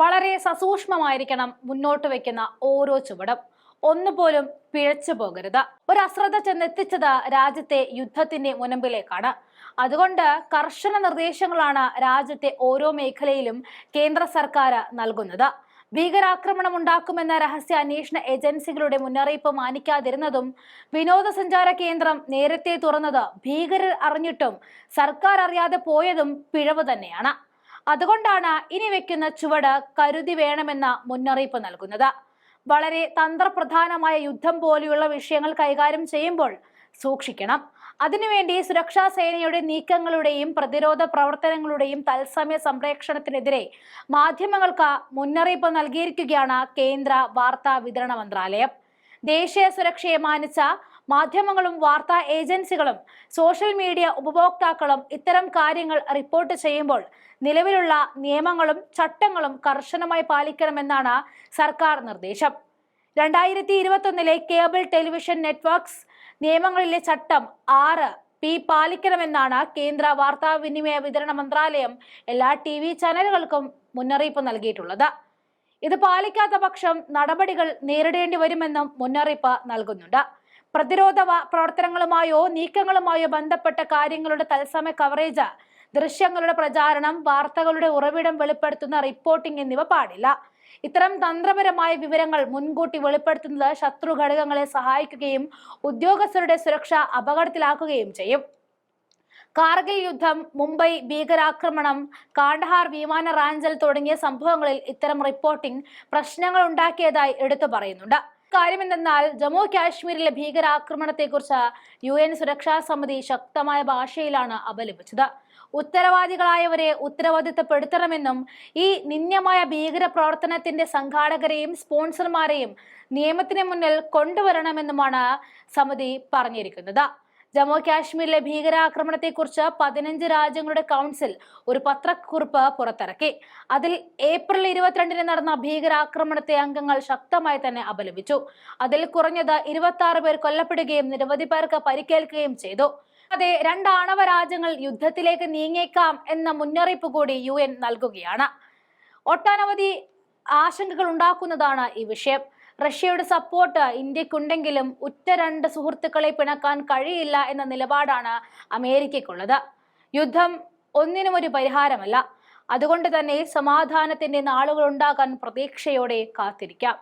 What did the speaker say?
വളരെ സസൂക്ഷ്മമായിരിക്കണം മുന്നോട്ട് വെക്കുന്ന ഓരോ ചുവടും. ഒന്നുപോലും പിഴച്ചു പോകരുത്. ഒരു അശ്രദ്ധ ചെന്നെത്തിച്ചത് രാജ്യത്തെ യുദ്ധത്തിന്റെ മുനമ്പിലേക്കാണ്. അതുകൊണ്ട് കർശന നിർദ്ദേശങ്ങളാണ് രാജ്യത്തെ ഓരോ മേഖലയിലും കേന്ദ്ര സർക്കാർ നൽകുന്നത്. ഭീകരാക്രമണം ഉണ്ടാക്കുമെന്ന രഹസ്യ അന്വേഷണ ഏജൻസികളുടെ മുന്നറിയിപ്പ് മാനിക്കാതിരുന്നതും, വിനോദസഞ്ചാര കേന്ദ്രം നേരത്തെ തുറന്നത് ഭീകരർ അറിഞ്ഞിട്ടും സർക്കാർ അറിയാതെ പോയതും പിഴവ് തന്നെയാണ്. അതുകൊണ്ടാണ് ഇനി വെക്കുന്ന ചുവട് കരുതി വേണമെന്ന മുന്നറിയിപ്പ് നൽകുന്നത്. വളരെ തന്ത്രപ്രധാനമായ യുദ്ധം പോലെയുള്ള വിഷയങ്ങൾ കൈകാര്യം ചെയ്യുമ്പോൾ സൂക്ഷിക്കണം. അതിനുവേണ്ടി സുരക്ഷാ സേനയുടെ നീക്കങ്ങളുടെയും പ്രതിരോധ പ്രവർത്തനങ്ങളുടെയും തത്സമയ സംപ്രേഷണത്തിനെതിരെ മാധ്യമങ്ങൾക്ക് മുന്നറിയിപ്പ് നൽകിയിരിക്കുകയാണ് കേന്ദ്ര വാർത്താ വിതരണ മന്ത്രാലയം. ദേശീയ സുരക്ഷയെ മാനിച്ച മാധ്യമങ്ങളും വാർത്താ ഏജൻസികളും സോഷ്യൽ മീഡിയ ഉപഭോക്താക്കളും ഇത്തരം കാര്യങ്ങൾ റിപ്പോർട്ട് ചെയ്യുമ്പോൾ നിലവിലുള്ള നിയമങ്ങളും ചട്ടങ്ങളും കർശനമായി പാലിക്കണമെന്നാണ് സർക്കാർ നിർദ്ദേശം. 2021 കേബിൾ ടെലിവിഷൻ നെറ്റ്വർക്ക്സ് നിയമങ്ങളിലെ ചട്ടം 6 പാലിക്കണമെന്നാണ് കേന്ദ്ര വാർത്താവിനിമയ വിതരണ മന്ത്രാലയം എല്ലാ TV ചാനലുകൾക്കും മുന്നറിയിപ്പ് നൽകിയിട്ടുള്ളത്. ഇത് പാലിക്കാത്ത പക്ഷം നടപടികൾ നേരിടേണ്ടി വരുമെന്നും മുന്നറിയിപ്പ് നൽകുന്നുണ്ട്. പ്രതിരോധ പ്രവർത്തനങ്ങളുമായോ നീക്കങ്ങളുമായോ ബന്ധപ്പെട്ട കാര്യങ്ങളുടെ തത്സമയ കവറേജ്, ദൃശ്യങ്ങളുടെ പ്രചാരണം, വാർത്തകളുടെ ഉറവിടം വെളിപ്പെടുത്തുന്ന റിപ്പോർട്ടിംഗ് എന്നിവ പാടില്ല. ഇത്തരം തന്ത്രപരമായ വിവരങ്ങൾ മുൻകൂട്ടി വെളിപ്പെടുത്തുന്നത് ശത്രു ഘടകങ്ങളെ സഹായിക്കുകയും ഉദ്യോഗസ്ഥരുടെ സുരക്ഷ അപകടത്തിലാക്കുകയും ചെയ്യും. കാർഗിൽ യുദ്ധം, മുംബൈ ഭീകരാക്രമണം, കാണ്ഡഹാർ വിമാന റാഞ്ചൽ തുടങ്ങിയ സംഭവങ്ങളിൽ ഇത്തരം റിപ്പോർട്ടിംഗ് പ്രശ്നങ്ങൾ ഉണ്ടാക്കിയതായി എടുത്തു പറയുന്നുണ്ട്. കാര്യമെന്തെന്നാൽ ജമ്മു കാശ്മീരിലെ ഭീകരാക്രമണത്തെക്കുറിച്ച് UN സുരക്ഷാ സമിതി ശക്തമായ ഭാഷയിലാണ് അപലപിച്ചത്. ഉത്തരവാദികളായവരെ ഉത്തരവാദിത്തപ്പെടുത്തണമെന്നും ഈ നിന്ദ്യമായ ഭീകര പ്രവർത്തനത്തിന്റെ സംഘാടകരെയും സ്പോൺസർമാരെയും നിയമത്തിന് മുന്നിൽ കൊണ്ടുവരണമെന്നുമാണ് സമിതി പറഞ്ഞിരിക്കുന്നത്. ജമ്മു കാശ്മീരിലെ ഭീകരാക്രമണത്തെക്കുറിച്ച് 15 രാജ്യങ്ങളുടെ കൗൺസിൽ ഒരു പത്രക്കുറിപ്പ് പുറത്തിറക്കി. അതിൽ ഏപ്രിൽ 22 നടന്ന ഭീകരാക്രമണത്തെ അംഗങ്ങൾ ശക്തമായി തന്നെ അപലപിച്ചു. അതിൽ കുറഞ്ഞത് 26 പേർ കൊല്ലപ്പെടുകയും നിരവധി പേർക്ക് പരിക്കേൽക്കുകയും ചെയ്തു. അതെ, 2 ആണവ രാജ്യങ്ങൾ യുദ്ധത്തിലേക്ക് നീങ്ങിയേക്കാം എന്ന മുന്നറിയിപ്പ് കൂടി UN നൽകുകയാണ്. ഒട്ടനവധി ആശങ്കകൾ ഉണ്ടാക്കുന്നതാണ് ഈ വിഷയം. റഷ്യയുടെ സപ്പോർട്ട് ഇന്ത്യക്കുണ്ടെങ്കിലും ഉറ്റ 2 സുഹൃത്തുക്കളെ പിണക്കാൻ കഴിയില്ല എന്ന നിലപാടാണ് അമേരിക്കയ്ക്കുള്ളത്. യുദ്ധം ഒന്നിനും ഒരു പരിഹാരമല്ല. അതുകൊണ്ട് തന്നെ സമാധാനത്തിന്റെ നാളുകൾ ഉണ്ടാകാൻ പ്രതീക്ഷയോടെ കാത്തിരിക്കാം.